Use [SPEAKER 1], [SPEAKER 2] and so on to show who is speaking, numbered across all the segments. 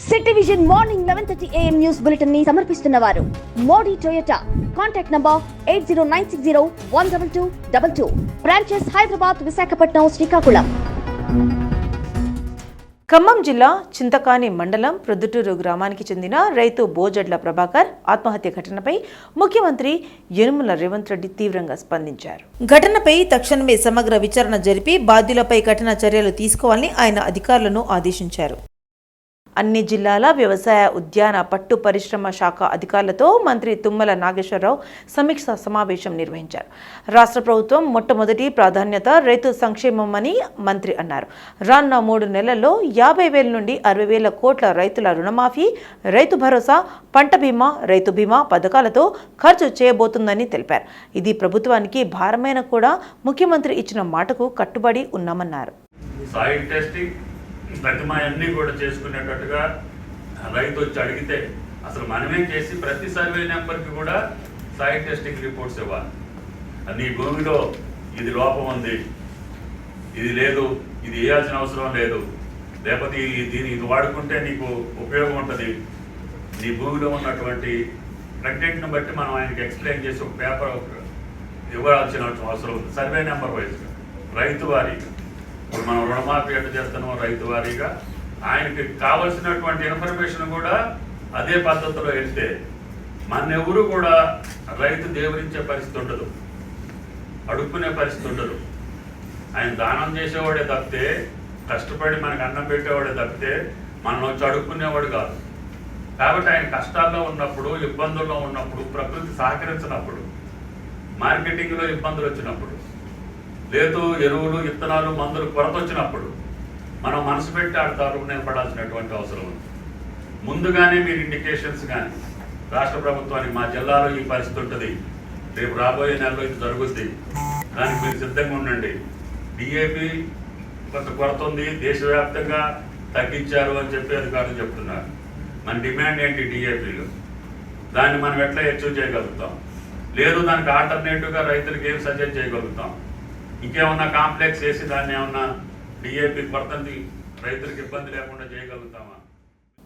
[SPEAKER 1] City Vision morning 11:30 AM news bulletin ని సమర్పిస్తున్నవారు Modi Toyota. Contact number 8096012222. Branches Hyderabad, Visakhapatnam, Srikakulam.
[SPEAKER 2] Khammam జిల్లా చింతకాని మండలం ప్రొద్దుటూరు గ్రామానికి చెందిన రైతు బోజడ్ల ప్రభాకర్ ఆత్మహత్య ఘటనపై ముఖ్యమంత్రి యనుమల రేవంత్ రెడ్డి తీవ్రంగా స్పందించారు. ఘటనపై తక్షణమే సమగ్ర విచారణ జరిపి బాధ్యులపై కఠిన చర్యలు తీసుకోవాలని ఆయన అధికారులను ఆదేశించారు. అన్ని జిల్లాల వ్యవసాయ, ఉద్యాన, పట్టు పరిశ్రమ శాఖ అధికారులతో మంత్రి తుమ్మల నాగేశ్వరరావు సమీక్షా సమావేశం నిర్వహించారు. రాష్ట్ర ప్రభుత్వం మొట్టమొదటి ప్రాధాన్యత రైతు సంక్షేమమని మంత్రి అన్నారు. రానున్న 3 నెలల్లో 50,000 నుండి 60,000 కోట్ల రైతుల రుణమాఫీ, రైతు భరోసా, పంట బీమా, రైతు బీమా పథకాలతో ఖర్చు చేయబోతుందని తెలిపారు. ఇది ప్రభుత్వానికి భారమైన కూడా ముఖ్యమంత్రి ఇచ్చిన మాటకు కట్టుబడి ఉన్నామన్నారు.
[SPEAKER 3] ప్రతిమాయన్నీ కూడా చేసుకునేటట్టుగా రైతు వచ్చి అడిగితే అసలు మనమే చేసి ప్రతి సర్వే నెంబర్కి కూడా సాయిల్ టెస్టింగ్ రిపోర్ట్స్ ఇవ్వాలి. నీ భూమిలో ఇది లోపం ఉంది, ఇది లేదు, ఇది వేయాల్సిన అవసరం లేదు, లేకపోతే ఇది వాడుకుంటే నీకు ఉపయోగం ఉంటుంది, నీ భూమిలో ఉన్నటువంటి కంటెంట్ను బట్టి మనం ఆయనకి ఎక్స్ప్లెయిన్ చేసి ఒక పేపర్ ఇవ్వాల్సిన అవసరం ఉంది. సర్వే నెంబర్ వైజ్గా రైతు వారీగా ఇప్పుడు మనం రుణమాఫీ ఎట్లా చేస్తున్నాం రైతు వారీగా ఆయనకి కావలసినటువంటి ఇన్ఫర్మేషన్ కూడా అదే పద్ధతిలో వెళ్తే మన ఎవరు కూడా రైతు దేవునించే పరిస్థితి ఉండదు, అడుక్కునే పరిస్థితి ఉండదు. ఆయన దానం చేసేవాడే తప్పితే, కష్టపడి మనకు అన్నం పెట్టేవాడే తప్పితే మనం వచ్చి అడుక్కునేవాడు కాదు. కాబట్టి ఆయన కష్టాల్లో ఉన్నప్పుడు, ఇబ్బందుల్లో ఉన్నప్పుడు, ప్రకృతి సహకరించినప్పుడు, మార్కెటింగ్లో ఇబ్బందులు వచ్చినప్పుడు, లేదు ఎరువులు, విత్తనాలు, మందులు కొరత వచ్చినప్పుడు మనం మనసు పెట్టి ఆడతారు నిలబడాల్సినటువంటి అవసరం ఉంది. ముందుగానే మీరు ఇండికేషన్స్ కానీ రాష్ట్ర ప్రభుత్వానికి మా జిల్లాలో ఈ పరిస్థితి ఉంటుంది, రేపు రాబోయే నెలలో ఇది జరుగుద్ది, దానికి మీరు సిద్ధంగా ఉండండి. డిఏపి కొంత కొరత ఉంది, దేశవ్యాప్తంగా తగ్గించారు అని చెప్పి అధికారులు చెప్తున్నారు. మన డిమాండ్ ఏంటి డిఏపిలో, దాన్ని మనం ఎట్లా అచీవ్ చేయగలుగుతాం, లేదు దానికి ఆల్టర్నేటివ్గా రైతులకు ఏం సజెస్ట్ చేయగలుగుతాం, ఇంకేమన్నా కాంప్లెక్స్ వేసి దాన్ని ఏమన్నా డిఏపి కొరతని రైతులకు ఇబ్బంది లేకుండా చేయగలుగుతామా?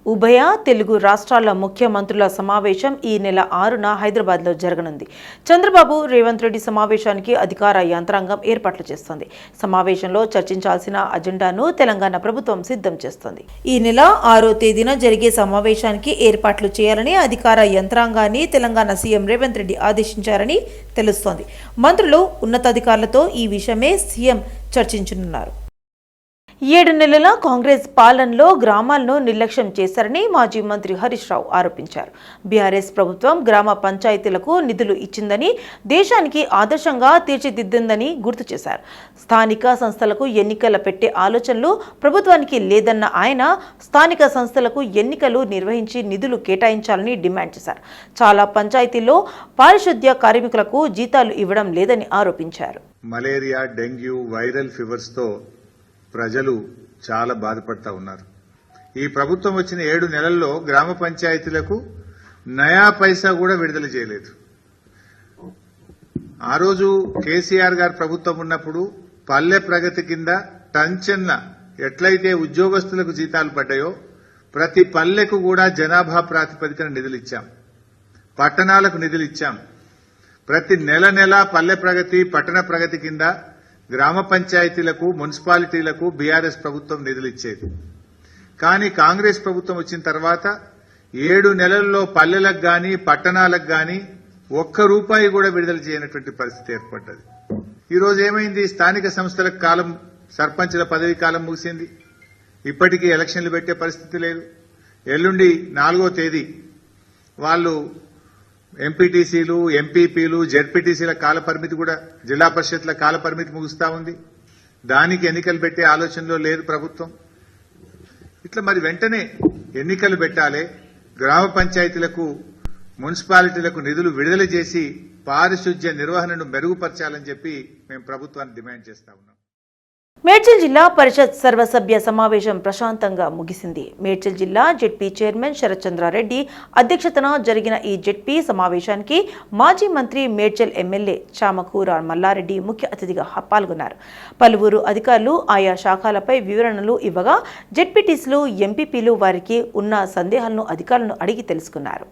[SPEAKER 2] ఉభయ తెలుగు రాష్ట్రాల ముఖ్యమంత్రుల సమావేశం ఈ నెల 6న హైదరాబాద్లో జరగనుంది. చంద్రబాబు, రేవంత్ రెడ్డి సమావేశానికి అధికార యంత్రాంగం ఏర్పాట్లు చేస్తోంది. సమావేశంలో చర్చించాల్సిన అజెండాను తెలంగాణ ప్రభుత్వం సిద్ధం చేస్తోంది. ఈ నెల 6వ తేదీన జరిగే సమావేశానికి ఏర్పాట్లు చేయాలని అధికార యంత్రాంగాన్ని తెలంగాణ సీఎం రేవంత్ రెడ్డి ఆదేశించారని తెలుస్తోంది. మంత్రులు, ఉన్నతాధికారులతో ఈ విషయమే సీఎం చర్చించనున్నారు. 7 నెలల కాంగ్రెస్ పాలనలో గ్రామాలను నిర్లక్ష్యం చేశారని మాజీ మంత్రి హరీష్ రావు ఆరోపించారు. బీఆర్ఎస్ ప్రభుత్వం గ్రామ పంచాయతీలకు నిధులు ఇచ్చిందని, దేశానికి ఆదర్శంగా తీర్చిదిద్దిందని గుర్తు చేశారు. స్థానిక సంస్థలకు ఎన్నికలు పెట్టే ఆలోచనలు ప్రభుత్వానికి లేదన్న ఆయన స్థానిక సంస్థలకు ఎన్నికలు నిర్వహించి నిధులు కేటాయించాలని డిమాండ్ చేశారు. చాలా పంచాయతీల్లో పారిశుద్ధ్య కార్మికులకు జీతాలు ఇవ్వడం లేదని ఆరోపించారు.
[SPEAKER 4] మలేరియా, డెంగ్యూ, వైరల్ ఫీవర్స్తో ప్రజలు చాలా బాధపడతా ఉన్నారు. ఈ ప్రభుత్వం వచ్చిన 7 నెలల్లో గ్రామ పంచాయతీలకు నయా పైసా కూడా విడుదల చేయలేదు. ఆ రోజు కేసీఆర్ గారు ప్రభుత్వం ఉన్నప్పుడు పల్లె ప్రగతి కింద టంచన్ల ఎట్లయితే ఉద్యోగస్తులకు జీతాలు పడ్డాయో ప్రతి పల్లెకు కూడా జనాభా ప్రాతిపదికన నిధులు ఇచ్చాం, పట్టణాలకు నిధులు ఇచ్చాం. ప్రతి నెల పల్లె ప్రగతి, పట్టణ ప్రగతి కింద గ్రామ పంచాయతీలకు, మున్సిపాలిటీలకు బీఆర్ఎస్ ప్రభుత్వం నిధులు ఇచ్చేది. కానీ కాంగ్రెస్ ప్రభుత్వం వచ్చిన తర్వాత 7 నెలల్లో పల్లెలకు గాని, పట్టణాలకు గాని ₹1 కూడా విడుదల చేయనటువంటి పరిస్థితి ఏర్పడ్డది. ఈ రోజు ఏమైంది? స్థానిక సంస్థలకు కాలం, సర్పంచుల పదవి కాలం ముగిసింది. ఇప్పటికీ ఎలక్షన్లు పెట్టే పరిస్థితి లేదు. ఎల్లుండి 4వ తేదీ వాళ్ళు ఎంపీటీసీలు, ఎంపీపీలు, జెడ్పీటీసీల కాల పరిమితి కూడా, జిల్లా పరిషత్ల కాల పరిమితి ముగుస్తా ఉంది. దానికి ఎన్నికలు పెట్టే ఆలోచనలో లేదు ప్రభుత్వం. ఇట్లా మరి వెంటనే ఎన్నికలు పెట్టాలి, గ్రామ పంచాయతీలకు, మున్సిపాలిటీలకు నిధులు విడుదల చేసి పారిశుధ్య నిర్వహణను మెరుగుపరచాలని చెప్పి మేము ప్రభుత్వాన్ని డిమాండ్ చేస్తా ఉన్నాం.
[SPEAKER 2] మేడ్చల్ జిల్లా పరిషత్ సర్వసభ్య సమావేశం ప్రశాంతంగా ముగిసింది. మేడ్చల్ జిల్లా జెడ్పీ చైర్మన్ శరత్చంద్రారెడ్డి అధ్యక్షతన జరిగిన ఈ జెడ్పీ సమావేశానికి మాజీ మంత్రి మేడ్చల్ ఎమ్మెల్యే చామకూర మల్లారెడ్డి ముఖ్య అతిథిగా పాల్గొన్నారు. పలువురు అధికారులు ఆయా శాఖలపై వివరణలు ఇవ్వగా జెడ్పీటీసీలు, ఎంపీపీలు వారికి ఉన్న సందేహాలను అధికారులను అడిగి తెలుసుకున్నారు.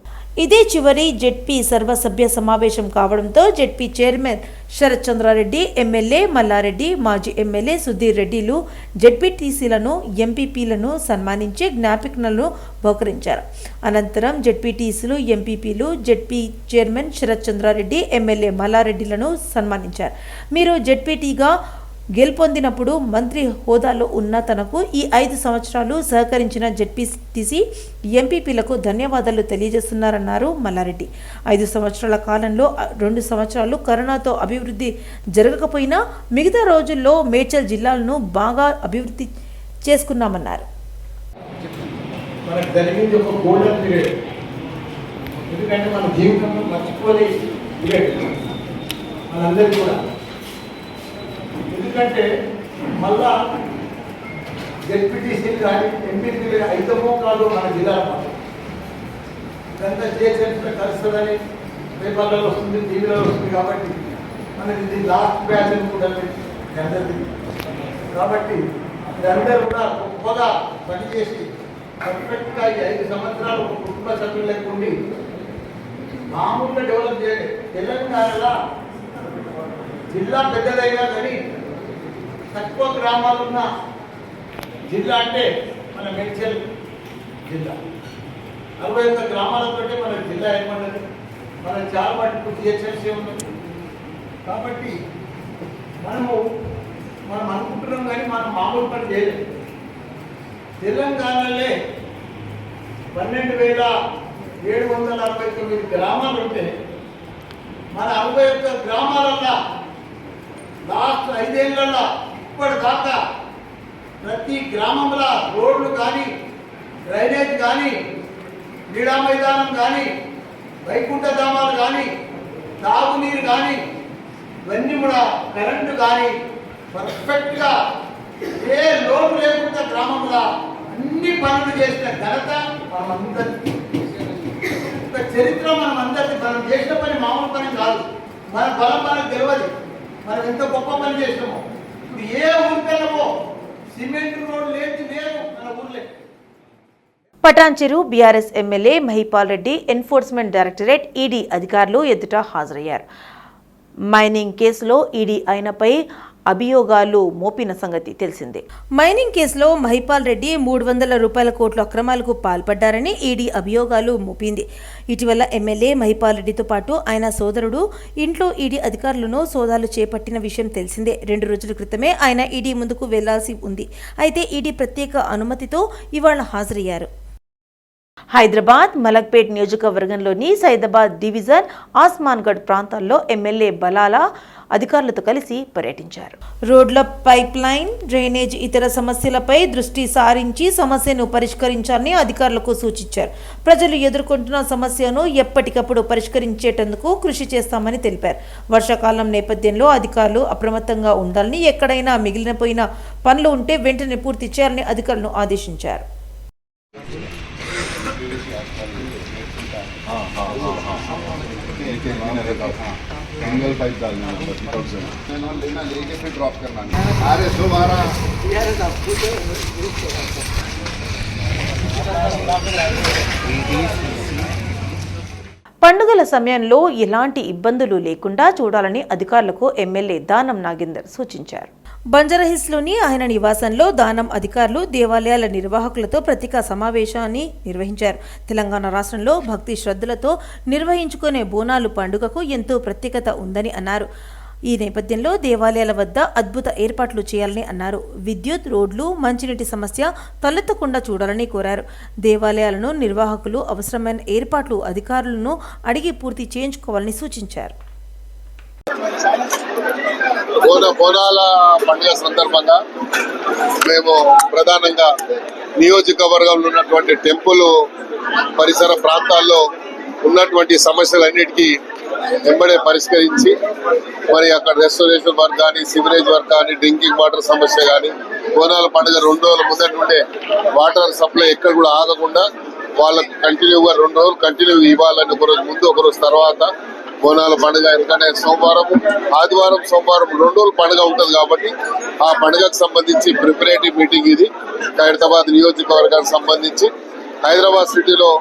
[SPEAKER 2] ఇదే చివరి జెడ్పీ సర్వసభ్య సమావేశం కావడంతో ZP chairman Sharathchandrareddy, MLA Mallareddy, మాజీ ఎమ్మెల్యే సుధీర్ రెడ్డిలు జెడ్పీటీసీలను, ఎంపీపీలను సన్మానించి జ్ఞాపికలను బహుకరించారు. అనంతరం జెడ్పీటీసీలు, ఎంపీపీలు జెడ్పీ చైర్మన్ శరత్చంద్రారెడ్డి, ఎమ్మెల్యే మల్లారెడ్డిలను సన్మానించారు. మీరు జెడ్పీటీగా గెలుపొందినప్పుడు మంత్రి హోదాలో ఉన్న తనకు ఈ 5 సంవత్సరాలు సహకరించిన జెడ్పీటీసీ, ఎంపీపీలకు ధన్యవాదాలు తెలియజేస్తున్నారన్నారు మల్లారెడ్డి. 5 సంవత్సరాల కాలంలో 2 సంవత్సరాలు కరోనాతో అభివృద్ధి జరగకపోయినా మిగతా రోజుల్లో మేడ్చల్ జిల్లాలను బాగా అభివృద్ధి చేసుకున్నామన్నారు.
[SPEAKER 5] ఎందుకంటే మన జీవితంలో మర్చిపోలే మనందరికీ కూడా. ఎందుకంటే మళ్ళా జెడ్పీటీసీలు కానీ ఎంపీసీలు అయితమో కాదు మన జిల్లాలో ఇదంతా చేసేట్లా కలుస్తుందని పేపర్లలో వస్తుంది, టీవీలో వస్తుంది. కాబట్టి మనకి ఇది లాస్ట్ బ్యాచ్ అనుకుంటుంది అందరికీ. కాబట్టి మీరందరూ కూడా గొప్పగా పనిచేసి పర్ఫెక్ట్గా ఈ 5 సంవత్సరాలు ఒక కుటుంబ సభ్యులు లేకుండి మామూలుగా డెవలప్ చేయాలి. తెలంగాణలో జిల్లా పెద్దదైనా కానీ తక్కువ గ్రామాలున్న జిల్లా అంటే మన మేడ్చల్ జిల్లా. 41 గ్రామాలతో మన జిల్లా ఏమన్నది. మన చాలా మటుకు జిహెచ్ఎంసీ ఉన్నది. కాబట్టి మనం అనుకుంటున్నాం కానీ మనం మామూలు పని చేయలేదు. తెలంగాణలో 12,769 గ్రామాలు ఉంటే మన 61 గ్రామాలల్లో లాస్ట్ 5 ఏళ్లలో ఇప్పటిదాకా ప్రతి గ్రామంలో రోడ్లు కానీ, డ్రైనేజ్ కానీ, క్రీడా మైదానం కానీ, వైకుంఠ ధామాలు కానీ, తాగునీరు కానీ, ఇవన్నీ కూడా కరెంటు కానీ పర్ఫెక్ట్గా ఏ లోటు లేకుండా గ్రామంలో అన్ని పనులు చేసిన ఘనత మనమందరికీ. ఒక చరిత్ర మనమందరికీ. మనం చేసిన పని మామూలు పని కాదు. మన బలం మనకు తెలియదు. మనం ఎంత గొప్ప పని చేసినామో. ఇప్పుడు ఏ ఊరికెళ్ళమో సిమెంట్ రోడ్ లేదు మన ఊర్లే.
[SPEAKER 2] Patancheru BRS MLA Mahipal Reddy Enforcement Directorate ED అధికారులు ఎదుట హాజరయ్యారు. మైనింగ్ కేసులో ఈడీ ఆయనపై అభియోగాలు మోపిన సంగతి తెలిసిందే. మైనింగ్ కేసులో మహిపాల్ రెడ్డి 300 రూపాయల కోట్ల అక్రమాలకు పాల్పడ్డారని ఈడీ అభియోగాలు మోపింది. ఇటీవల ఎమ్మెల్యే మహిపాల్ రెడ్డితో పాటు ఆయన సోదరుడు ఇంట్లో ఈడీ అధికారులను సోదాలు చేపట్టిన విషయం తెలిసిందే. 2 రోజుల క్రితమే ఆయన ఈడీ ముందుకు వెళ్లాల్సి ఉంది. అయితే ఈడీ ప్రత్యేక అనుమతితో ఇవాళ హాజరయ్యారు. హైదరాబాద్ మలక్పేట్ నియోజకవర్గంలోని సైదాబాద్ డివిజన్ ఆస్మాన్గఢ్ ప్రాంతాల్లో ఎమ్మెల్యే బలాలా అధికారులతో కలిసి పర్యటించారు. రోడ్ల పైప్ లైన్, డ్రైనేజ్, ఇతర సమస్యలపై దృష్టి సారించి సమస్యను పరిష్కరించాలని అధికారులకు సూచించారు. ప్రజలు ఎదుర్కొంటున్న సమస్యను ఎప్పటికప్పుడు పరిష్కరించేటందుకు కృషి చేస్తామని తెలిపారు. వర్షాకాలం నేపథ్యంలో అధికారులు అప్రమత్తంగా ఉండాలని, ఎక్కడైనా మిగిలిపోయిన పనులు ఉంటే వెంటనే పూర్తి చేయాలని అధికారులను ఆదేశించారు.
[SPEAKER 6] सिंगल पाइप डालना है 30,000 लेना लेके फिर ड्रॉप करना है। अरे दोबारा
[SPEAKER 2] పండుగల సమయంలో ఎలాంటి ఇబ్బందులు లేకుండా చూడాలని అధికారులకు ఎమ్మెల్యే దానం నాగేందర్ సూచించారు. బంజారాహిల్స్లోని ఆయన నివాసంలో దానం అధికారులు దేవాలయాల నిర్వాహకులతో ప్రత్యేక సమావేశాన్ని నిర్వహించారు. తెలంగాణ రాష్ట్రంలో భక్తి శ్రద్ధలతో నిర్వహించుకునే బోనాలు పండుగకు ఎంతో ప్రత్యేకత ఉందని అన్నారు. ఈ నేపథ్యంలో దేవాలయాల వద్ద అద్భుత ఏర్పాట్లు చేయాలని అన్నారు. విద్యుత్, రోడ్లు, మంచినీటి సమస్య తలెత్తకుండా చూడాలని కోరారు. దేవాలయాలను నిర్వాహకులు అవసరమైన ఏర్పాట్లు అధికారులను అడిగి పూర్తి చేయించుకోవాలని సూచించారు.
[SPEAKER 6] బోనాల పండుగ సందర్భంగా మేము ప్రధానంగా నియోజకవర్గంలో ఉన్నటువంటి టెంపుల్ పరిసర ప్రాంతాల్లో ఉన్నటువంటి సమస్యలన్నిటికీ వెంబడే పరిష్కరించి మరి అక్కడ రెస్టోరేషన్ వర్క్ కానీ, సివరేజ్ వర్క్ కానీ, డ్రింకింగ్ వాటర్ సమస్య కానీ, బోనాల పండుగ 2 రోజుల ముందటి నుండే వాటర్ సప్లై ఎక్కడ కూడా ఆగకుండా వాళ్ళకు కంటిన్యూగా 2 రోజులు కంటిన్యూ ఇవ్వాలని, ఒక రోజు ముందు ఒక రోజు తర్వాత బోనాల పండుగ. ఎందుకంటే సోమవారం, ఆదివారం, సోమవారం 2 రోజులు పండుగ ఉంటుంది కాబట్టి ఆ పండుగకు సంబంధించి ప్రిపరేటివ్ మీటింగ్ ఇది. ఖైరతాబాద్ నియోజకవర్గానికి సంబంధించి హైదరాబాద్ సిటీలో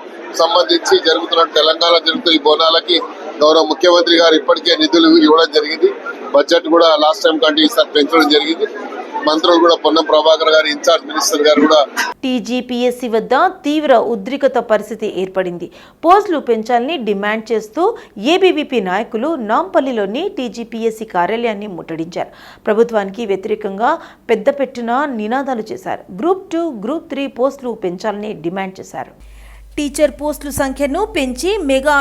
[SPEAKER 6] సంబంధించి జరుగుతున్న తెలంగాణ జరుగుతున్న ఈ బోనాలకి గౌరవ ముఖ్యమంత్రి గారు ఇప్పటికే నిధులు ఇవ్వడం జరిగింది. బడ్జెట్ కూడా లాస్ట్ టైం కంటే ఈసారి పెంచడం జరిగింది. మంత్రులు కూడా పొన్నం ప్రభాకర్ గారు, ఇన్ఛార్జ్ మినిస్టర్ గారు కూడా.
[SPEAKER 2] టీజీపీఎస్సీ వద్ద తీవ్ర ఉద్రిక్తత పరిస్థితి ఏర్పడింది. పోస్టులు పెంచాలని డిమాండ్ చేస్తూ ఏబీవీపీ నాయకులు నాంపల్లిలోని టీజీపీఎస్సీ కార్యాలయాన్ని ముట్టడించారు. ప్రభుత్వానికి వ్యతిరేకంగా పెద్దపెట్టున నినాదాలు చేశారు. గ్రూప్ 2, గ్రూప్ 3 పోస్టులు పెంచాలని డిమాండ్ చేశారు. టీచర్ పోస్టుల సంఖ్యను పెంచి మెగా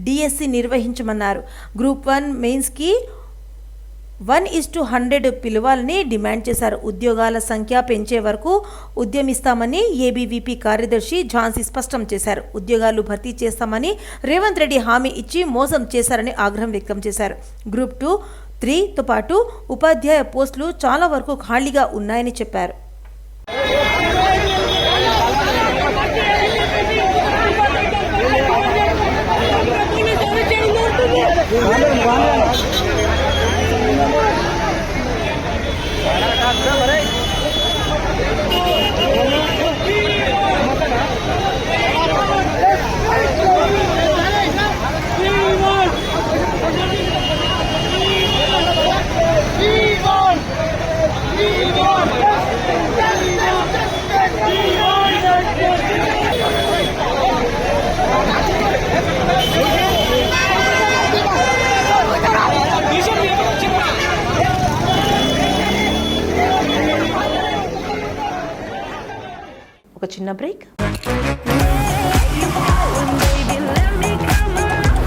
[SPEAKER 2] డిఎస్సి నిర్వహించమన్నారు. గ్రూప్ 1 మెయిన్స్కి 1:100 పిలవాలని డిమాండ్ చేశారు. ఉద్యోగాల సంఖ్య పెంచే వరకు ఉద్యమిస్తామని ఏబీవీపీ కార్యదర్శి ఝాన్సీ స్పష్టం చేశారు. ఉద్యోగాలు భర్తీ చేస్తామని రేవంత్ రెడ్డి హామీ ఇచ్చి మోసం చేశారని ఆగ్రహం వ్యక్తం చేశారు. గ్రూప్ 2, 3తో పాటు ఉపాధ్యాయ పోస్టులు చాలా వరకు ఖాళీగా ఉన్నాయని చెప్పారు. ఒక చిన్న break.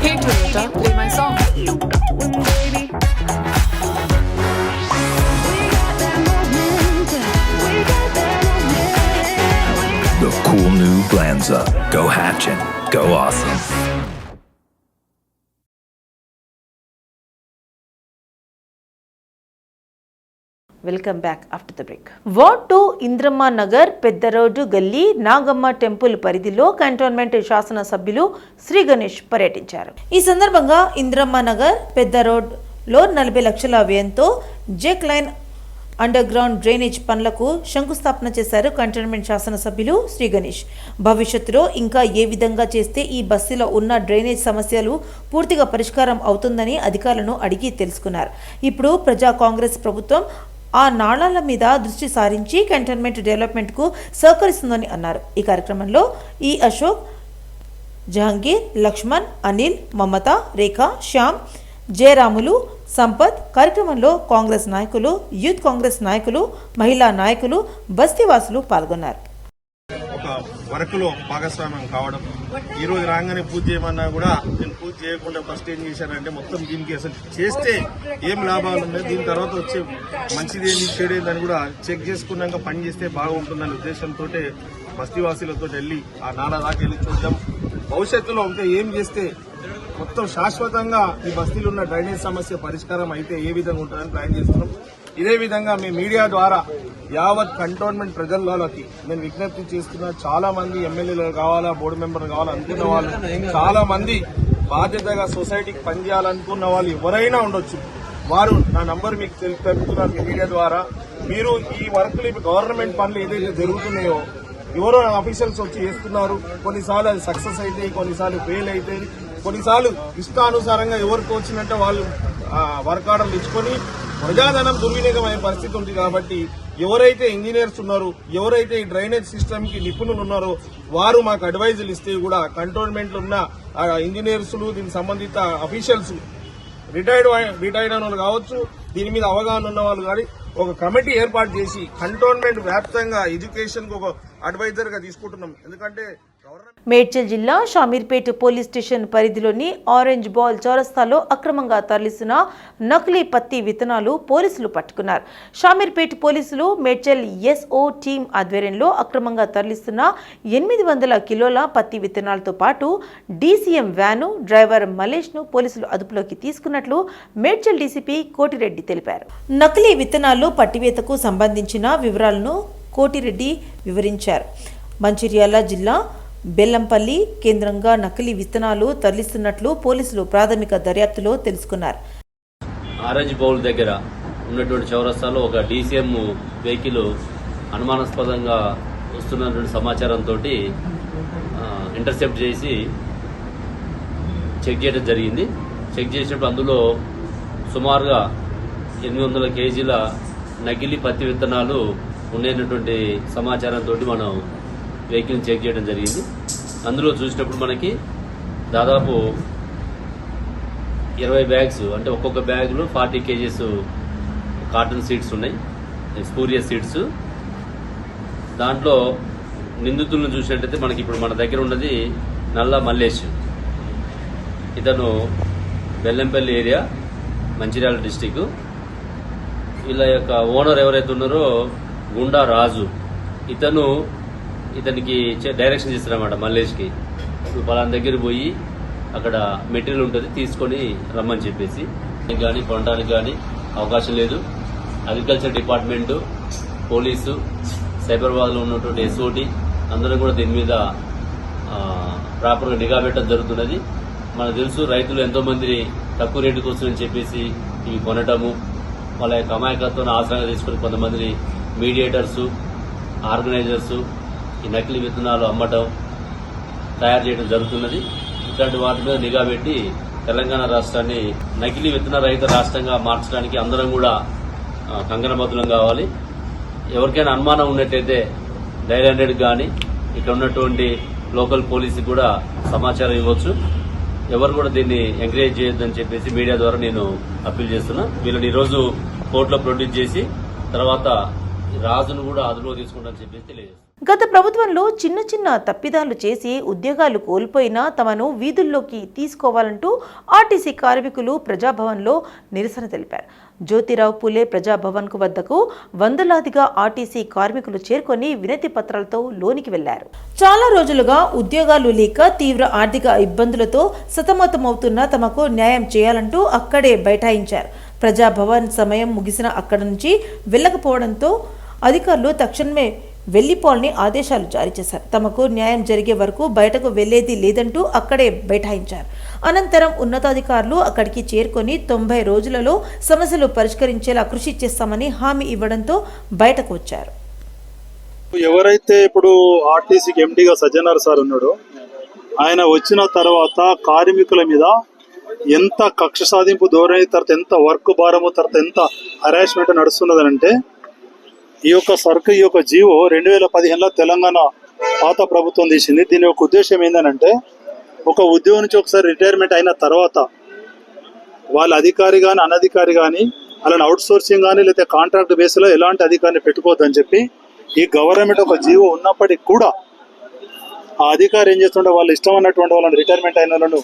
[SPEAKER 7] Hey Toyota, play my song.
[SPEAKER 8] The cool new Glanza. Go hatching. Go awesome.
[SPEAKER 2] Welcome back after the break. Ward 2 Indiramma Nagar, పెద్ద రోడ్డు గల్లీ, నాగమ్మ టెంపుల్ పరిధిలో కంటోన్మెంట్ శాసనసభ్యులు శ్రీ గణేష్ పర్యటించారు. ఈ సందర్భంగా ఇంద్రమ్మ నగర్, పెద్ద రోడ్లో 40 లక్షల వ్యయంతో check line under ground drainage పనులకు శంకుస్థాపన చేశారు కంటోన్మెంట్ శాసనసభ్యులు శ్రీ గణేష్. భవిష్యత్తులో ఇంకా ఏ విధంగా చేస్తే ఈ బస్తీలో ఉన్న డ్రైనేజ్ సమస్యలు పూర్తిగా పరిష్కారం అవుతుందని అధికారులను అడిగి తెలుసుకున్నారు. ఇప్పుడు ప్రజా కాంగ్రెస్ ప్రభుత్వం ఆ నాళాల మీద దృష్టి సారించి కంటోన్మెంట్ డెవలప్మెంట్కు సహకరిస్తుందని అన్నారు. ఈ కార్యక్రమంలో ఈ అశోక్, జహంగీర్, లక్ష్మణ్, అనిల్, మమత, రేఖ, శ్యామ్, జయరాములు, సంపత్, కార్యక్రమంలో కాంగ్రెస్ నాయకులు, యూత్ కాంగ్రెస్ నాయకులు, మహిళా నాయకులు, బస్తీవాసులు పాల్గొన్నారు.
[SPEAKER 9] ఒక వర్క్లో భాగస్వామ్యం కావడం, ఈ రోజు రాగానే పూజ చేయమన్నా కూడా నేను పూజ చేయకుండా ఫస్ట్ ఏం చేశానంటే మొత్తం దీనికి అసలు చేస్తే ఏం లాభాలు ఉన్నాయి, దీని తర్వాత వచ్చే మంచిదేంది చెడేందని కూడా చెక్ చేసుకున్నాక పని చేస్తే బాగుంటుందనే ఉద్దేశంతో బస్తీవాసులతో వెళ్ళి ఆ నాలా దాకా వెళ్ళి చూద్దాం. భవిష్యత్తులో ఇంకా ఏం చేస్తే మొత్తం శాశ్వతంగా ఈ బస్తీలో ఉన్న డ్రైనేజ్ సమస్య పరిష్కారం అయితే ఏ విధంగా ఉంటుందని ప్లాన్ చేస్తున్నాం. ఇదే విధంగా మీ మీడియా ద్వారా యావత్ కంటోన్మెంట్ ప్రజలకి నేను విజ్ఞప్తి చేస్తున్నా. చాలా మంది ఎమ్మెల్యేలు కావాలా, బోర్డు మెంబర్లు కావాలా అనుకున్న వాళ్ళు, చాలా మంది బాధ్యతగా సొసైటీకి పనిచేయాలనుకున్న వాళ్ళు ఎవరైనా ఉండొచ్చు. వారు నా నంబర్ మీకు తెలుపుతున్నారు మీ మీడియా ద్వారా. మీరు ఈ వర్క్లు గవర్నమెంట్ పనులు ఏదైతే జరుగుతున్నాయో ఎవరో అఫీషియల్స్ వచ్చి చేస్తున్నారు. కొన్నిసార్లు అది సక్సెస్ అయితే, కొన్నిసార్లు ఫెయిల్ అయితే, కొన్నిసార్లు ఇష్టానుసారంగా ఎవరికి వచ్చినట్టే వాళ్ళు వర్క్ ఆర్డర్లు ఇచ్చుకొని ప్రజాధనం దుర్వినియోగమయ్యే పరిస్థితి ఉంది. కాబట్టి ఎవరైతే ఇంజనీర్స్ ఉన్నారో, ఎవరైతే ఈ డ్రైనేజ్ సిస్టమ్ కి నిపుణులు ఉన్నారో వారు మాకు అడ్వైజులు ఇస్తే కూడా కంటోన్మెంట్ లో ఉన్న ఇంజనీర్స్, దీనికి సంబంధిత అఫీషియల్స్, రిటైర్డ్ అయిన వాళ్ళు కావచ్చు, దీని మీద అవగాహన ఉన్న వాళ్ళు కానీ ఒక కమిటీ ఏర్పాటు చేసి కంటోన్మెంట్ వ్యాప్తంగా ఎడ్యుకేషన్ కు ఒక అడ్వైజర్గా తీసుకుంటున్నాం. ఎందుకంటే
[SPEAKER 2] మేడ్చల్ జిల్లా షామీర్పేట్ పోలీస్ స్టేషన్ పరిధిలోని ఆరెంజ్ బాల్ చౌరస్తాలో అక్రమంగా తరలిస్తున్న నకిలీ పత్తి విత్తనాలు పోలీసులు పట్టుకున్నారు. షామీర్పేట్ పోలీసులు మేడ్చల్ ఎస్ఓ టీం ఆధ్వర్యంలో అక్రమంగా తరలిస్తున్న 800 కిలోల పత్తి విత్తనాలతో పాటు డీసీఎం వ్యాను డ్రైవర్ మలేష్ను పోలీసులు అదుపులోకి తీసుకున్నట్లు మేడ్చల్ డీసీపీ కోటిరెడ్డి తెలిపారు. నకిలీ విత్తనాలు పట్టివేతకు సంబంధించిన వివరాలను కోటిరెడ్డి వివరించారు. మంచిర్యాల జిల్లా బెల్లంపల్లి కేంద్రంగా నకిలీ విత్తనాలు తరలిస్తున్నట్లు పోలీసులు ప్రాథమిక దర్యాప్తులో తెలుసుకున్నారు.
[SPEAKER 10] ఆరెంజ్ బౌల్ దగ్గర ఉన్నటువంటి చౌరస్తాలో ఒక డీసీఎం వెహికల్ అనుమానాస్పదంగా వస్తున్నటువంటి సమాచారంతో ఇంటర్సెప్ట్ చేసి చెక్ చేయడం జరిగింది. చెక్ చేసినప్పుడు అందులో సుమారుగా 800 కేజీల నకిలీ పత్తి విత్తనాలు ఉండేటువంటి సమాచారంతో మనం వెహికల్ని చెక్ చేయడం జరిగింది. అందులో చూసినప్పుడు మనకి దాదాపు 20 బ్యాగ్స్, అంటే ఒక్కొక్క బ్యాగ్లో 40 కేజీస్ కాటన్ సీడ్స్ ఉన్నాయి, స్పూరియస్ సీడ్స్. దాంట్లో నిందితులను చూసినట్టయితే మనకి ఇప్పుడు మన దగ్గర ఉన్నది నల్ల మల్లేష్. ఇతను బెల్లంపల్లి ఏరియా, మంచిర్యాల డిస్టిక్. వీళ్ళ యొక్క ఓనర్ ఎవరైతే ఉన్నారో గుండా రాజు, ఇతనికి డైరెక్షన్ చేస్తారన్నమాట మల్లేష్కి. ఇప్పుడు పలానా దగ్గర పోయి అక్కడ మెటీరియల్ ఉంటుంది తీసుకొని రమ్మని చెప్పేసి కానీ కొనడానికి కానీ అవకాశం లేదు. అగ్రికల్చర్ డిపార్ట్మెంటు, పోలీసు, సైబరాబాద్లో ఉన్నటువంటి ఎస్ఓటి అందరం కూడా దీని మీద ప్రాపర్గా నిఘా పెట్టడం జరుగుతున్నది. మనకు తెలుసు రైతులు ఎంతోమంది తక్కువ రేటుకు వస్తుందని చెప్పేసి ఇవి కొనటము, వాళ్ళ యొక్క అమాయకత్వాన్ని ఆసరాగా తీసుకుని కొంతమంది మీడియేటర్సు, ఆర్గనైజర్సు ఈ నకిలీ విత్తనాలు అమ్మటం, తయారు చేయడం జరుగుతున్నది. ఇట్లాంటి వాటి మీద నిఘా పెట్టి తెలంగాణ రాష్ట్రాన్ని నకిలీ విత్తన రహిత రాష్ట్రంగా మార్చడానికి అందరం కూడా కంకణబద్ధులం కావాలి. ఎవరికైనా అనుమానం ఉన్నట్టయితే డైల్ 100 కానీ ఇక్కడ ఉన్నటువంటి లోకల్ పోలీసుకి కూడా సమాచారం ఇవ్వచ్చు. ఎవరు కూడా దీన్ని ఎంకరేజ్ చేయొద్దని చెప్పేసి మీడియా ద్వారా నేను అప్పీల్ చేస్తున్నా. వీళ్ళని ఈరోజు కోర్టులో ప్రొడ్యూస్ చేసి తర్వాత రాజును కూడా అదుపులో తీసుకుంటామని చెప్పేసి తెలియజేస్తాను.
[SPEAKER 2] గత ప్రభుత్వంలో చిన్న చిన్న తప్పిదాలు చేసి ఉద్యోగాలు కోల్పోయినా తమను వీధుల్లోకి తీసుకోవాలంటూ ఆర్టీసీ కార్మికులు ప్రజాభవన్లో నిరసన తెలిపారు. జ్యోతిరావు పూలే ప్రజాభవన్ వద్దకు వందలాదిగా ఆర్టీసీ కార్మికులు చేరుకొని వినతి పత్రాలతో లోనికి వెళ్లారు. చాలా రోజులుగా ఉద్యోగాలు లేక తీవ్ర ఆర్థిక ఇబ్బందులతో సతమతమవుతున్న తమకు న్యాయం చేయాలంటూ అక్కడే బైఠాయించారు. ప్రజాభవన్ సమయం ముగిసిన అక్కడి నుంచి వెళ్లకపోవడంతో అధికారులు తక్షణమే వెళ్లిపోవాలని ఆదేశాలు జారీ చేశారు. తమకు న్యాయం జరిగే వరకు బయటకు వెళ్లేది లేదంటూ అక్కడే బైఠాయించారు. అనంతరం ఉన్నతాధికారులు అక్కడికి చేరుకొని 90 రోజులలో సమస్యలు పరిష్కరించేలా కృషి చేస్తామని హామీ ఇవ్వడంతో బయటకు వచ్చారు.
[SPEAKER 11] ఎవరైతే ఇప్పుడు ఆర్టీసీకి ఎండీగా సజ్జనార్ సార్ ఉన్నాడో ఆయన వచ్చిన తర్వాత కార్మికుల మీద ఎంత కక్ష సాధింపు ధోరణి, తర్వాత ఎంత వర్క్ భారము, తర్వాత ఎంత హరాస్మెంట్ నడుస్తున్నదనంటే ఈ యొక్క జీవో 2015లో తెలంగాణ పాత ప్రభుత్వం తీసింది. దీని యొక్క ఉద్దేశం ఏంటంటే ఒక ఉద్యోగం నుంచి ఒకసారి రిటైర్మెంట్ అయిన తర్వాత వాళ్ళ అధికారి కానీ అనధికారి కానీ అలాని అవుట్ సోర్సింగ్ కానీ లేకపోతే కాంట్రాక్ట్ బేస్లో ఎలాంటి అధికారిని పెట్టుకోవద్దని చెప్పి ఈ గవర్నమెంట్ ఒక జీవో ఉన్నప్పటికీ కూడా ఆ అధికారి ఏం చేస్తుంటే వాళ్ళు ఇష్టం అన్నటువంటి వాళ్ళని రిటైర్మెంట్ అయిన వాళ్ళను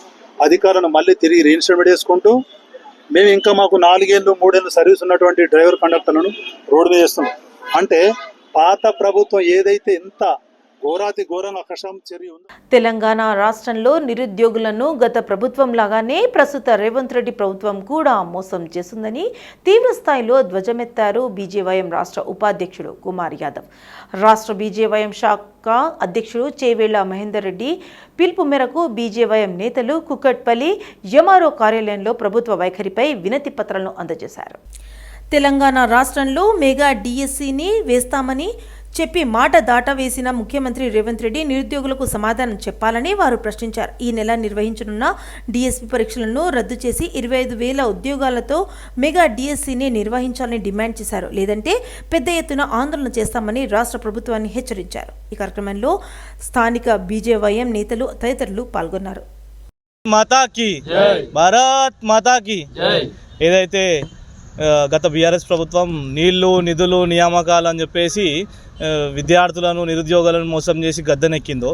[SPEAKER 11] అధికారులను మళ్ళీ తిరిగి రీఇన్స్టేట్మెంట్ చేసుకుంటూ మేము ఇంకా మాకు 4 ఏళ్ళు 3 ఏళ్ళు సర్వీస్ ఉన్నటువంటి డ్రైవర్ కండక్టర్లను రోడ్డు మీద చేస్తున్నాం. అంటే పాత ప్రభుత్వం ఏదైతే ఎంత ఘోరాతి ఘోరంగా కష్టం చర్య ఉందో.
[SPEAKER 2] తెలంగాణ రాష్ట్రంలో నిరుద్యోగులను గత ప్రభుత్వం లాగానే ప్రస్తుత రేవంత్ రెడ్డి ప్రభుత్వం కూడా మోసం చేస్తుందని తీవ్ర స్థాయిలో ధ్వజమెత్తారు బీజేవైఎం రాష్ట్ర ఉపాధ్యక్షుడు కుమార్ యాదవ్. రాష్ట్ర బీజేవైఎం శాఖ అధ్యక్షుడు చేవేళ్ల మహేందర్ రెడ్డి పిలుపు మేరకు బీజేవైఎం నేతలు కుక్కట్పల్లి ఎంఆర్ఓ కార్యాలయంలో ప్రభుత్వ వైఖరిపై వినతి పత్రాలను అందజేశారు. తెలంగాణ రాష్ట్రంలో మెగా డిఎస్సిని వేస్తామని చెప్పి మాట దాటవేసిన ముఖ్యమంత్రి రేవంత్ రెడ్డి నిరుద్యోగులకు సమాధానం చెప్పాలని వారు ప్రశ్నించారు. ఈ నెల నిర్వహించనున్న డిఎస్పీ పరీక్షలను రద్దు చేసి 25,000 ఉద్యోగాలతో మెగా డిఎస్సిని నిర్వహించాలని డిమాండ్ చేశారు. లేదంటే పెద్ద ఎత్తున ఆందోళన చేస్తామని రాష్ట్ర ప్రభుత్వాన్ని హెచ్చరించారు. ఈ కార్యక్రమంలో స్థానిక బీజేవైఎం నేతలు తదితరులు పాల్గొన్నారు.
[SPEAKER 12] మాతాకి భారత్ మాతాకి ఏదైతే
[SPEAKER 9] గత బీఆర్ఎస్ ప్రభుత్వం నీళ్లు నిధులు నియామకాలు అని చెప్పేసి విద్యార్థులను నిరుద్యోగులను మోసం చేసి గద్దెనెక్కిందో,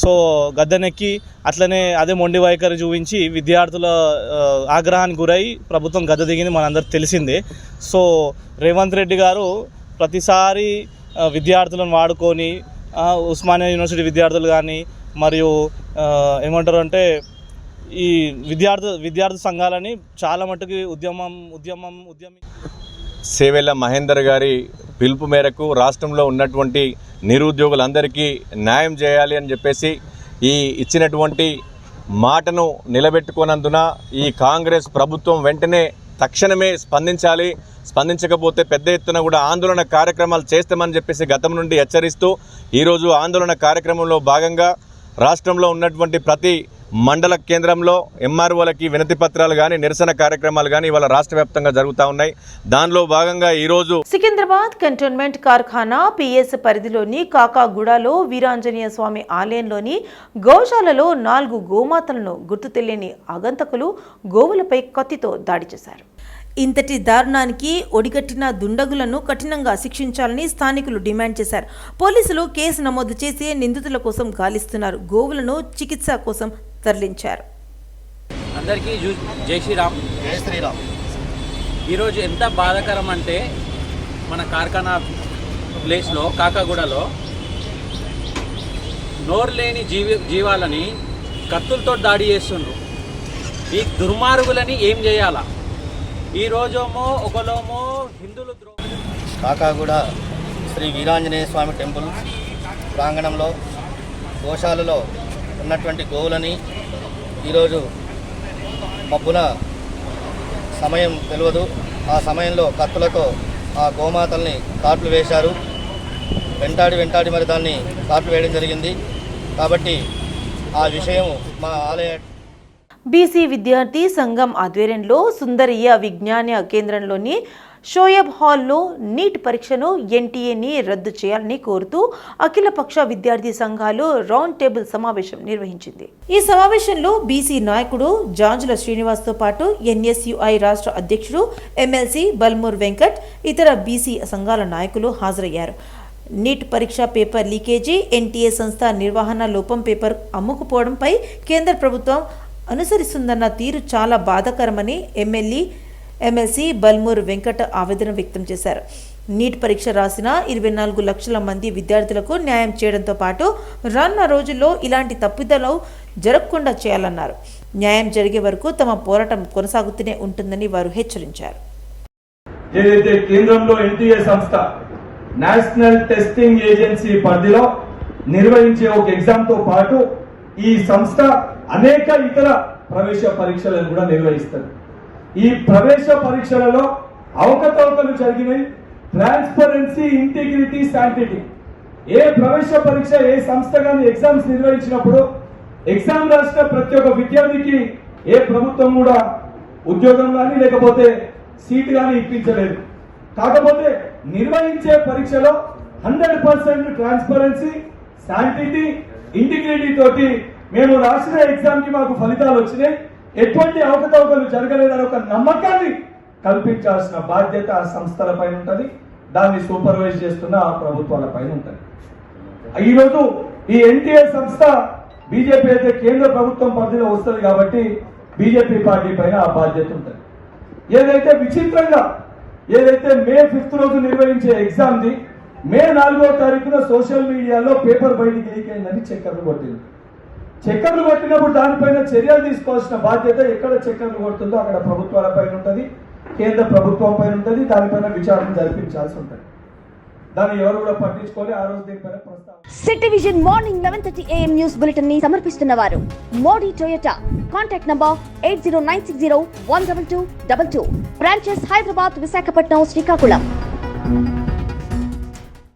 [SPEAKER 9] సో గద్దెనెక్కి అట్లనే అదే మొండి వైఖరి చూపించి విద్యార్థుల ఆగ్రహానికి గురై ప్రభుత్వం గద్దె దిగింది మనందరికి తెలిసిందే. సో రేవంత్ రెడ్డి గారు ప్రతిసారి విద్యార్థులను వాడుకొని ఉస్మానియా యూనివర్సిటీ విద్యార్థులు కానీ మరియు ఏమంటారు అంటే ఈ విద్యార్థి సంఘాలని చాలా మట్టుకు ఉద్యమి
[SPEAKER 12] సేవెళ్ళ మహేందర్ గారి పిలుపు మేరకు రాష్ట్రంలో ఉన్నటువంటి నిరుద్యోగులందరికీ న్యాయం చేయాలి అని చెప్పేసి ఈ ఇచ్చినటువంటి మాటను నిలబెట్టుకోనందున ఈ కాంగ్రెస్ ప్రభుత్వం వెంటనే తక్షణమే స్పందించాలి. స్పందించకపోతే పెద్ద ఎత్తున కూడా ఆందోళన కార్యక్రమాలు చేస్తామని చెప్పేసి గతం నుండి హెచ్చరిస్తూ ఈరోజు ఆందోళన కార్యక్రమంలో భాగంగా రాష్ట్రంలో ఉన్నటువంటి ప్రతి మండల కేంద్రంలో ఎంఆర్ఓలకి వినతి పత్రాలు కానీ నిరసన కార్యక్రమాలు కానీ ఇవాళ రాష్ట్ర వ్యాప్తంగా జరుగుతూ ఉన్నాయి. దానిలో భాగంగా ఈరోజు
[SPEAKER 2] సికింద్రాబాద్ కంటోన్మెంట్ కార్ఖానా పిఎస్ పరిధిలోని కాకాగూడలో వీరాంజనేయ స్వామి ఆలయంలోని గోశాలలో 4 గోమాతలను గుర్తు తెలియని ఆగంతకులు గోవులపై కత్తితో దాడి చేశారు. ఇంతటి దారుణానికి ఒడిగట్టిన దుండగులను కఠినంగా శిక్షించాలని స్థానికులు డిమాండ్ చేశారు. పోలీసులు కేసు నమోదు చేసి నిందితుల కోసం గాలిస్తున్నారు. గోవులను చికిత్స కోసం తరలించారు.
[SPEAKER 13] అందరికీ జై శ్రీరామ్. ఈరోజు ఎంత బాధాకరం అంటే మన కార్ఖానా ప్లేస్లో కాకాగూడలో నోరు లేని జీవాలని కత్తులతో దాడి చేస్తుండ్రు. ఈ దుర్మార్గులని ఏం చేయాలా? ఈరోజేమో ఒకలోమో హిందువులు
[SPEAKER 14] కాకాగూడ శ్రీ వీరాంజనేయ స్వామి టెంపుల్ ప్రాంగణంలో గోశాలలో ఉన్నటువంటి గోవులని ఈరోజు మబ్బున సమయం తెలియదు, ఆ సమయంలో కత్తులతో ఆ గోమాతల్ని కాట్లు వేశారు. వెంటాడి మరి దాన్ని కాట్లు వేయడం జరిగింది. కాబట్టి ఆ విషయం మా ఆలయ
[SPEAKER 2] బీసీ విద్యార్థి సంఘం ఆధ్వర్యంలో సుందరయ్య విజ్ఞాన కేంద్రంలోని షోయబ్ హాల్లో నీట్ పరీక్షను ఎన్టీఏని రద్దు చేయాలని కోరుతూ అఖిలపక్ష విద్యార్థి సంఘాలు రౌండ్ టేబుల్ సమావేశం నిర్వహించింది. ఈ సమావేశంలో బీసీ నాయకుడు జాంజుల శ్రీనివాస్తో పాటు ఎన్ఎస్యుఐ రాష్ట్ర అధ్యక్షుడు ఎమ్మెల్సీ బల్మూర్ వెంకట్, ఇతర బీసీ సంఘాల నాయకులు హాజరయ్యారు. నీట్ పరీక్ష పేపర్ లీకేజీ, ఎన్టీఏ సంస్థ నిర్వహణ లోపం, పేపర్ అమ్ముకుపోవడంపై కేంద్ర ప్రభుత్వం అనుసరిస్తుందన్న తీరు చాలా బాధాకరమని ఎమ్మెల్సీ బల్మూర్ వెంకట్ ఆవేదన వ్యక్తం చేశారు. నీట్ పరీక్ష రాసిన 24 లక్షల మంది విద్యార్థులకు న్యాయం చేయడంతో పాటు రానున్న రోజుల్లో ఇలాంటి తప్పిదాలు జరగకుండా చేయాలన్నారు. న్యాయం జరిగే వరకు తమ పోరాటం కొనసాగుతూనే ఉంటుందని వారు హెచ్చరించారు.
[SPEAKER 15] ఏదైతే కేంద్రంలో ఎన్టీఏ సంస్థ నేషనల్ టెస్టింగ్ ఏజెన్సీ పరిధిలో నిర్వహించే ఒక ఎగ్జామ్ తో పాటు ఈ సంస్థ అనేక ఇతర ప్రవేశ పరీక్షలను కూడా నిర్వహిస్తారు. ఈ ప్రవేశ పరీక్షలలో అవకతవకలు జరిగినాయి. Transparency, integrity, sanctity. ఏ ప్రవేశ పరీక్ష ఏ సంస్థ కానీ ఎగ్జామ్స్ నిర్వహించినప్పుడు ఎగ్జామ్ రాసిన ప్రతి ఒక్క విద్యార్థికి ఏ ప్రభుత్వం కూడా ఉద్యోగం కానీ లేకపోతే సీట్ కానీ ఇప్పించలేదు. కాకపోతే నిర్వహించే పరీక్షలో 100% ట్రాన్స్పరెన్సీ, శాంటిటీ, ఇంటిగ్రిటీ తోటి మేము రాసిన ఎగ్జామ్ కి మాకు ఫలితాలు వచ్చినాయి, ఎటువంటి అవకతవకలు జరగలేదని ఒక నమ్మకాన్ని కల్పించాల్సిన బాధ్యత ఆ సంస్థల పైన ఉంటుంది. దాన్ని సూపర్వైజ్ చేస్తున్న ప్రభుత్వాల పైన ఉంటుంది. ఈరోజు ఈ ఎన్టీఏ సంస్థ బీజేపీ అయితే కేంద్ర ప్రభుత్వం పరిధిలో వస్తుంది కాబట్టి బీజేపీ పార్టీ పైన ఆ బాధ్యత ఉంటుంది. ఏదైతే విచిత్రంగా ఏదైతే మే 5th రోజు నిర్వహించే ఎగ్జామ్ ది మే 4వ తారీఖున సోషల్ మీడియాలో పేపర్ బయటికి లీక్ అయిందని చక్కర్లు కొట్టింది. చక్కర్లు కొట్టినప్పుడు దానిపైన చర్యలు తీసుకోవాల్సిన బాధ్యత ఎక్కడ చక్కర్లు కొడుతుందో అక్కడ ప్రభుత్వాల పైన ఉంటుంది, కేంద్ర ప్రభుత్వం పైన ఉంటుంది. దానిపైన విచారణ జరిపించాల్సి ఉంటుంది. దాన్ని ఎవరు కూడా పట్టించుకోవాలి. ఆ రోజు దీనిపైన ప్రస్తావన.
[SPEAKER 1] City Vision morning 11:30 AM news bulletin ని సమర్పిస్తున్న వారు Modi Toyota. Contact number 8096012222. Branches Hyderabad, Visakhapatnam, Srikakulam.